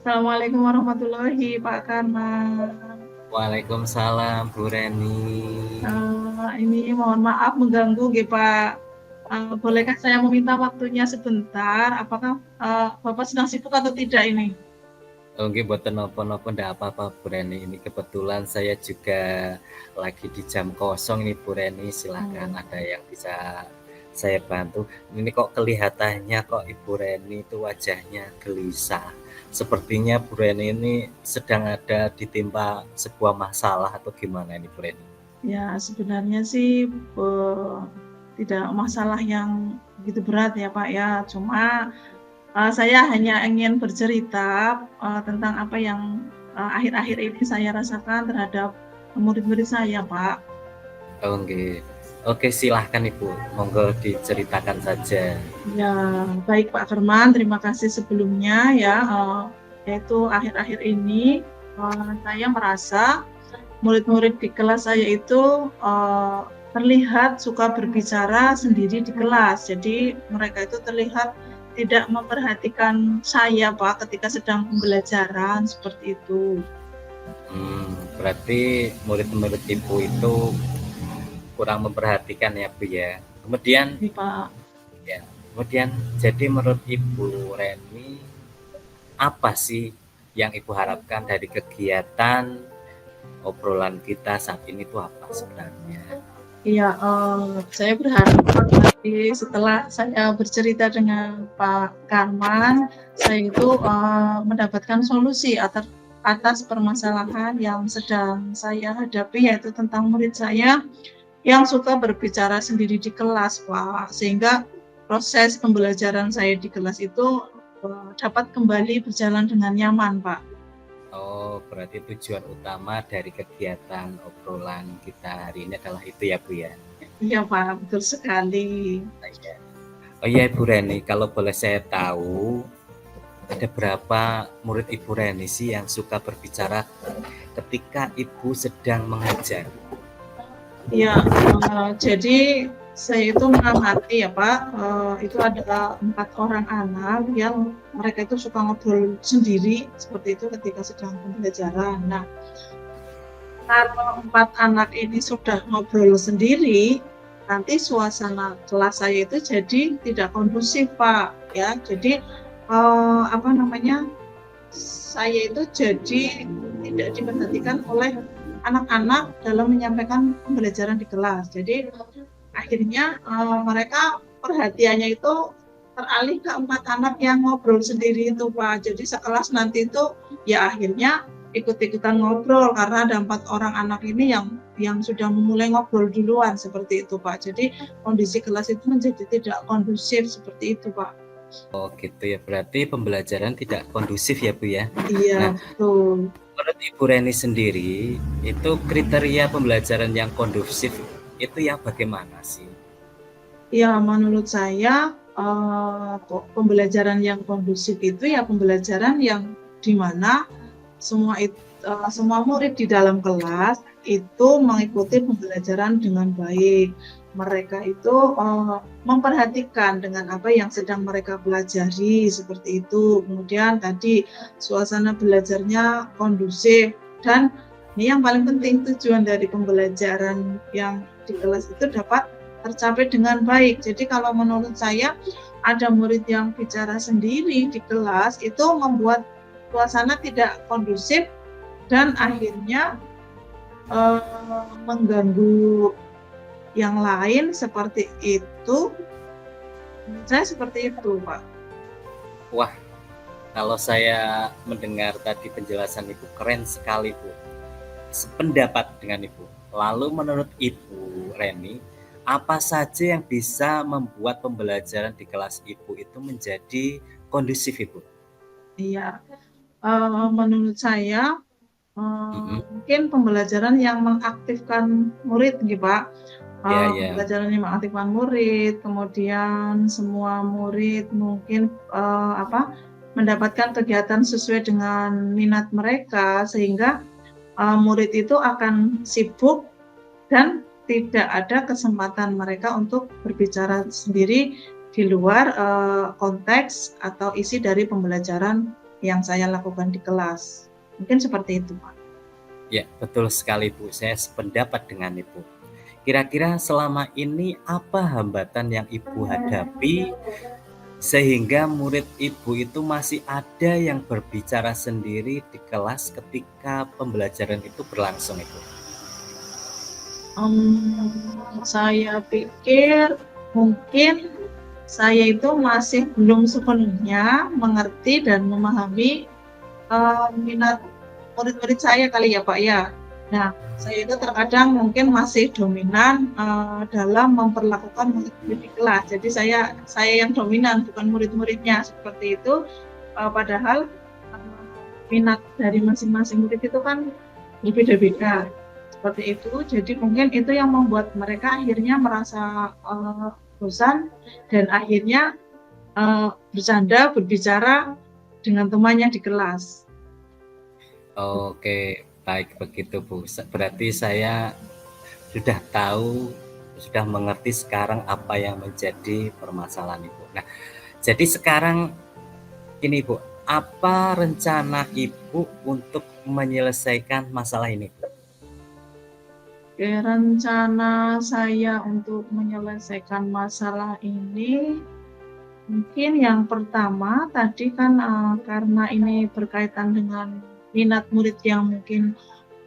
Assalamualaikum warahmatullahi Pak Karma. Waalaikumsalam Bu Reni. Ini mohon maaf mengganggu nggih Pak. Bolehkah saya meminta waktunya sebentar? Apakah Bapak sedang sibuk atau tidak ini? Nggih mboten napa-napa, ndak apa-apa Bu Reni. Ini kebetulan saya juga lagi di jam kosong ini Bu Reni. Silahkan Oh, ada yang bisa saya bantu. Ini kok kelihatannya kok Ibu Reni itu wajahnya gelisah. Sepertinya Bu Reni ini sedang ada ditimpa sebuah masalah atau gimana ini Bu Reni? ya sebenarnya sih tidak masalah yang begitu berat ya Pak ya. Cuma saya hanya ingin bercerita tentang apa yang akhir-akhir ini saya rasakan terhadap murid-murid saya Pak. Oh nggih. Oke silahkan Ibu, monggo diceritakan saja. Ya, baik Pak Firman, terima kasih sebelumnya ya, yaitu akhir-akhir ini, saya merasa murid-murid di kelas saya itu, terlihat suka berbicara sendiri di kelas. Jadi mereka itu terlihat tidak memperhatikan saya Pak, ketika sedang pembelajaran, seperti itu. Berarti murid-murid Ibu itu kurang memperhatikan ya Bu ya. Kemudian Ini Pak. ya, kemudian jadi menurut Ibu Reni apa sih yang Ibu harapkan dari kegiatan obrolan kita saat ini tuh apa sebenarnya? Iya, saya berharap nanti setelah saya bercerita dengan Pak Karman, saya itu mendapatkan solusi atas permasalahan yang sedang saya hadapi, yaitu tentang murid saya yang suka berbicara sendiri di kelas, Pak. Sehingga proses pembelajaran saya di kelas itu dapat kembali berjalan dengan nyaman, Pak. Oh, berarti tujuan utama dari kegiatan obrolan kita hari ini adalah itu ya Bu ya. Iya, Pak, betul sekali. Oh iya Ibu Reni, kalau boleh saya tahu ada berapa murid Ibu Reni sih yang suka berbicara ketika Ibu sedang mengajar? Ya, jadi saya itu mengamati ya Pak, itu ada 4 orang anak yang mereka itu suka ngobrol sendiri seperti itu ketika sedang pembelajaran. Nah, kalau 4 anak ini sudah ngobrol sendiri, nanti suasana kelas saya itu jadi tidak kondusif Pak, ya. Jadi, apa namanya, saya itu jadi tidak diperhatikan oleh anak-anak dalam menyampaikan pembelajaran di kelas. Jadi akhirnya mereka perhatiannya itu teralih ke 4 anak yang ngobrol sendiri itu Pak. Jadi sekelas nanti itu ya akhirnya ikut-ikutan ngobrol karena ada 4 orang anak ini yang sudah memulai ngobrol duluan seperti itu Pak. Jadi kondisi kelas itu menjadi tidak kondusif seperti itu Pak. Oh gitu ya, berarti pembelajaran tidak kondusif ya Bu ya. Iya, Nah, betul. menurut Ibu Reni sendiri, itu kriteria pembelajaran yang kondusif itu yang bagaimana sih? Ya, menurut saya pembelajaran yang kondusif itu ya pembelajaran yang di mana semua murid di dalam kelas itu mengikuti pembelajaran dengan baik. Mereka itu memperhatikan dengan apa yang sedang mereka pelajari seperti itu. Kemudian tadi suasana belajarnya kondusif dan ini yang paling penting tujuan dari pembelajaran yang di kelas itu dapat tercapai dengan baik. Jadi kalau menurut saya ada murid yang bicara sendiri di kelas itu membuat suasana tidak kondusif dan akhirnya mengganggu yang lain seperti itu. Saya seperti itu, Pak. Wah, kalau saya mendengar tadi penjelasan Ibu keren sekali Bu. Sependapat dengan Ibu. Lalu menurut Ibu Reni, apa saja yang bisa membuat pembelajaran di kelas Ibu itu menjadi kondusif Ibu? Iya, menurut saya Mm-mm. mungkin pembelajaran yang mengaktifkan murid, gitu Pak. Ya, ya. Pembelajaran yang mengaktifkan murid, kemudian semua murid mungkin mendapatkan kegiatan sesuai dengan minat mereka sehingga murid itu akan sibuk dan tidak ada kesempatan mereka untuk berbicara sendiri di luar konteks atau isi dari pembelajaran yang saya lakukan di kelas. Mungkin seperti itu, Pak. Ya, betul sekali Bu. Saya sependapat dengan Ibu. Kira-kira selama ini apa hambatan yang Ibu hadapi sehingga murid Ibu itu masih ada yang berbicara sendiri di kelas ketika pembelajaran itu berlangsung Ibu? Saya pikir mungkin saya itu masih belum sepenuhnya mengerti dan memahami minat murid-murid saya kali ya Pak ya. Nah, saya itu terkadang mungkin masih dominan dalam memperlakukan murid-murid di kelas. Jadi saya yang dominan, bukan murid-muridnya seperti itu. Padahal minat dari masing-masing murid itu kan berbeda-beda seperti itu. Jadi mungkin itu yang membuat mereka akhirnya merasa bosan dan akhirnya berbicara dengan temannya di kelas. Oke, baik begitu Bu. Berarti saya sudah tahu, sudah mengerti sekarang apa yang menjadi permasalahan Ibu. Nah, jadi sekarang ini Bu, apa rencana Ibu untuk menyelesaikan masalah ini Bu? Rencana saya untuk menyelesaikan masalah ini mungkin yang pertama tadi kan karena ini berkaitan dengan minat murid yang mungkin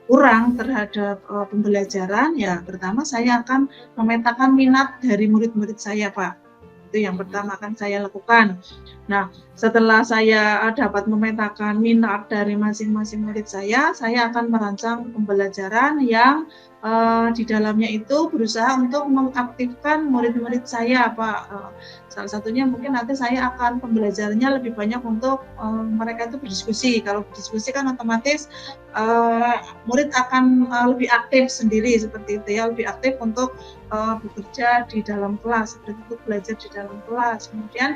kurang terhadap pembelajaran, ya pertama saya akan memetakan minat dari murid-murid saya Pak. Itu yang pertama akan saya lakukan. Nah, setelah saya dapat memetakan minat dari masing-masing murid saya akan merancang pembelajaran yang di dalamnya itu berusaha untuk mengaktifkan murid-murid saya Pak. Salah satunya mungkin nanti saya akan pembelajarannya lebih banyak untuk mereka itu berdiskusi. Kalau berdiskusi kan otomatis murid akan lebih aktif sendiri seperti itu ya, lebih aktif untuk bekerja di dalam kelas, seperti itu belajar di dalam kelas. Kemudian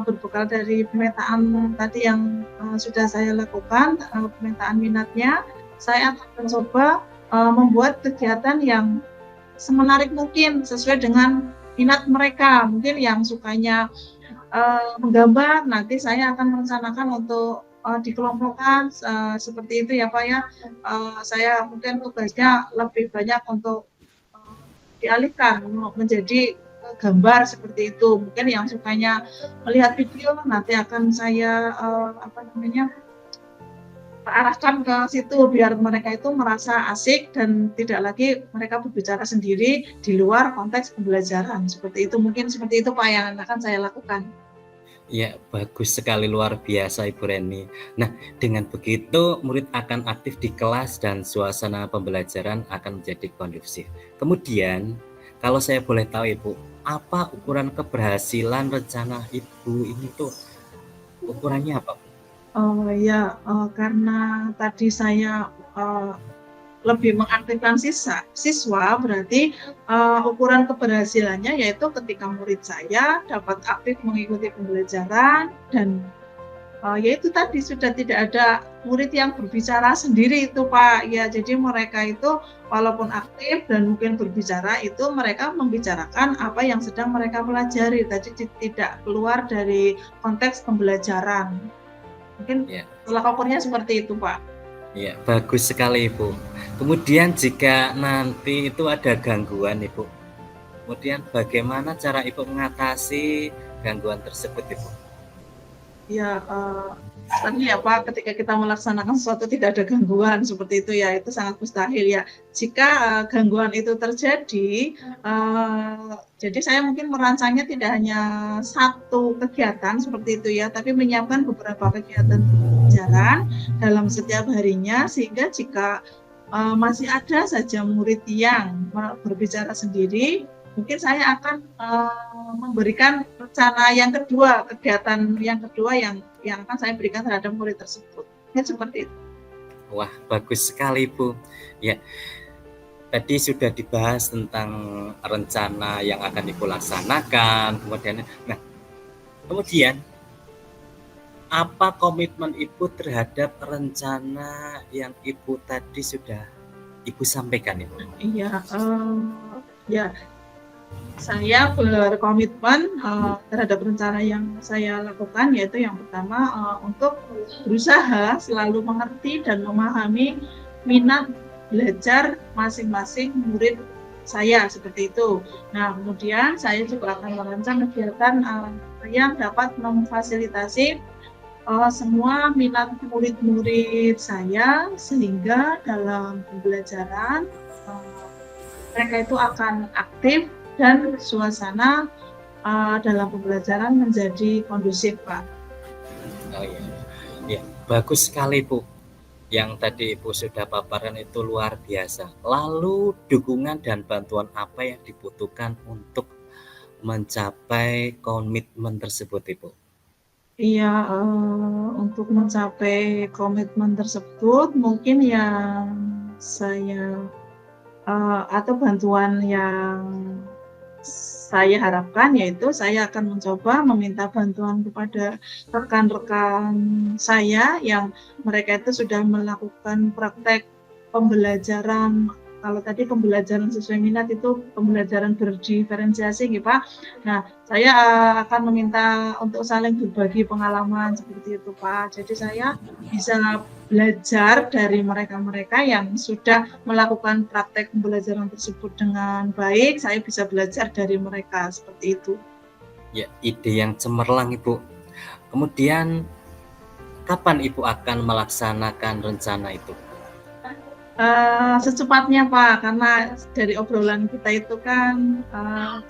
berbekal dari pemetaan tadi yang sudah saya lakukan, pemetaan minatnya, saya akan mencoba membuat kegiatan yang semenarik mungkin sesuai dengan minat mereka. Mungkin yang sukanya menggambar, nanti saya akan merencanakan untuk dikelompokkan seperti itu ya Pak ya. Saya mungkin tugasnya lebih banyak untuk dialihkan menjadi gambar seperti itu. Mungkin yang sukanya melihat video nanti akan saya arahkan ke situ biar mereka itu merasa asik dan tidak lagi mereka berbicara sendiri di luar konteks pembelajaran. Seperti itu, mungkin seperti itu Pak yang akan saya lakukan. Ya, bagus sekali, luar biasa Ibu Reni. Nah, dengan begitu murid akan aktif di kelas dan suasana pembelajaran akan menjadi kondusif. Kemudian, kalau saya boleh tahu Ibu, apa ukuran keberhasilan rencana Ibu ini tuh? Ukurannya apa? Karena tadi saya lebih mengaktifkan siswa, berarti ukuran keberhasilannya yaitu ketika murid saya dapat aktif mengikuti pembelajaran dan yaitu tadi sudah tidak ada murid yang berbicara sendiri itu Pak. Ya, jadi mereka itu walaupun aktif dan mungkin berbicara itu mereka membicarakan apa yang sedang mereka pelajari. Tadi tidak keluar dari konteks pembelajaran. Mungkin tolak ukurnya seperti itu Pak. Ya, bagus sekali Ibu. Kemudian jika nanti itu ada gangguan Ibu, kemudian bagaimana cara Ibu mengatasi gangguan tersebut Ibu? Ya, tadi ya Pak, ketika kita melaksanakan sesuatu tidak ada gangguan seperti itu ya, itu sangat mustahil ya. Jika gangguan itu terjadi, jadi saya mungkin merancangnya tidak hanya satu kegiatan seperti itu ya, tapi menyiapkan beberapa kegiatan pembelajaran dalam setiap harinya, sehingga jika masih ada saja murid yang berbicara sendiri, mungkin saya akan memberikan rencana yang kedua, kegiatan yang kedua yang akan saya berikan terhadap murid tersebut. Ya, seperti itu. Wah, bagus sekali Bu. Ya, tadi sudah dibahas tentang rencana yang akan Ibu laksanakan, kemudian apa komitmen Ibu terhadap rencana yang Ibu tadi sudah Ibu sampaikan Ibu? Iya, ya. Saya berkomitmen terhadap rencana yang saya lakukan, yaitu yang pertama untuk berusaha selalu mengerti dan memahami minat belajar masing-masing murid saya, seperti itu. Nah, kemudian saya juga akan merancang kegiatan yang dapat memfasilitasi semua minat murid-murid saya, sehingga dalam pembelajaran mereka itu akan aktif dan suasana dalam pembelajaran menjadi kondusif, Pak. Oh iya, ya, bagus sekali Bu. Yang tadi Ibu sudah paparkan itu luar biasa. Lalu dukungan dan bantuan apa yang dibutuhkan untuk mencapai komitmen tersebut Ibu? Iya, untuk mencapai komitmen tersebut mungkin yang saya atau bantuan yang saya harapkan, yaitu saya akan mencoba meminta bantuan kepada rekan-rekan saya yang mereka itu sudah melakukan praktek pembelajaran. Kalau tadi pembelajaran sesuai minat itu pembelajaran berdiferensiasi gitu, Pak. Nah, saya akan meminta untuk saling berbagi pengalaman seperti itu, Pak. Jadi saya bisa belajar dari mereka-mereka yang sudah melakukan praktek pembelajaran tersebut dengan baik. Saya bisa belajar dari mereka, seperti itu. Ya, ide yang cemerlang Ibu. Kemudian kapan Ibu akan melaksanakan rencana itu? Secepatnya, Pak, karena dari obrolan kita itu kan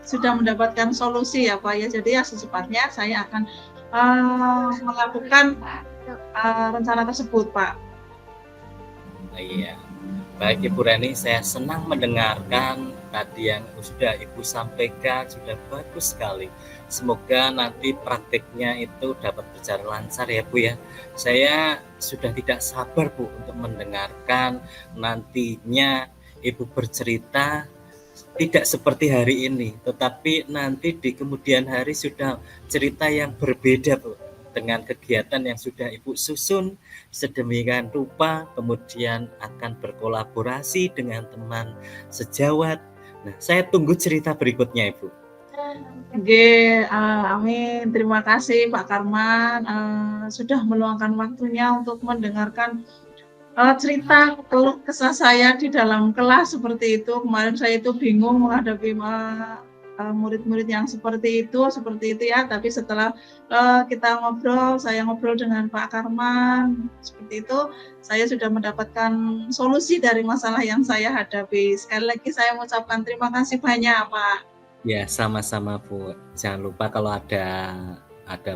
sudah mendapatkan solusi ya, Pak ya. Jadi ya secepatnya saya akan melakukan rencana tersebut, Pak. Iya, baik Ibu Reni, saya senang mendengarkan tadi yang sudah Ibu sampaikan, sudah bagus sekali. Semoga nanti praktiknya itu dapat berjalan lancar ya Bu ya. Saya sudah tidak sabar Bu untuk mendengarkan nantinya Ibu bercerita tidak seperti hari ini, tetapi nanti di kemudian hari sudah cerita yang berbeda Bu, dengan kegiatan yang sudah Ibu susun sedemikian rupa, kemudian akan berkolaborasi dengan teman sejawat. Nah, saya tunggu cerita berikutnya Ibu. Oke, amin. Terima kasih Pak Karman sudah meluangkan waktunya untuk mendengarkan cerita keluh kesah saya di dalam kelas seperti itu. Kemarin saya itu bingung menghadapi murid-murid yang seperti itu ya. Tapi setelah kita ngobrol, saya ngobrol dengan Pak Karman seperti itu, saya sudah mendapatkan solusi dari masalah yang saya hadapi. Sekali lagi saya mengucapkan terima kasih banyak, Pak. Ya, sama-sama Bu. Jangan lupa kalau ada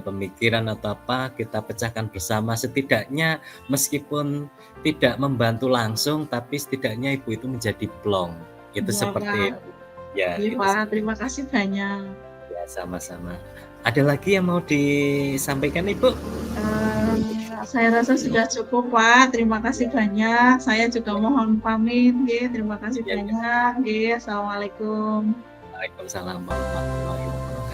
pemikiran atau apa, kita pecahkan bersama. Setidaknya meskipun tidak membantu langsung, tapi setidaknya Ibu itu menjadi plong. Itu Ya, seperti Pak. itu. Ya, Iya, itu Pak. Terima kasih banyak. ya, sama-sama. Ada lagi yang mau disampaikan Ibu? Saya rasa sudah cukup, Pak. Terima kasih banyak. Saya juga mohon pamit. Terima kasih banyak. Assalamualaikum. Waalaikumsalam warahmatullahi wabarakatuh.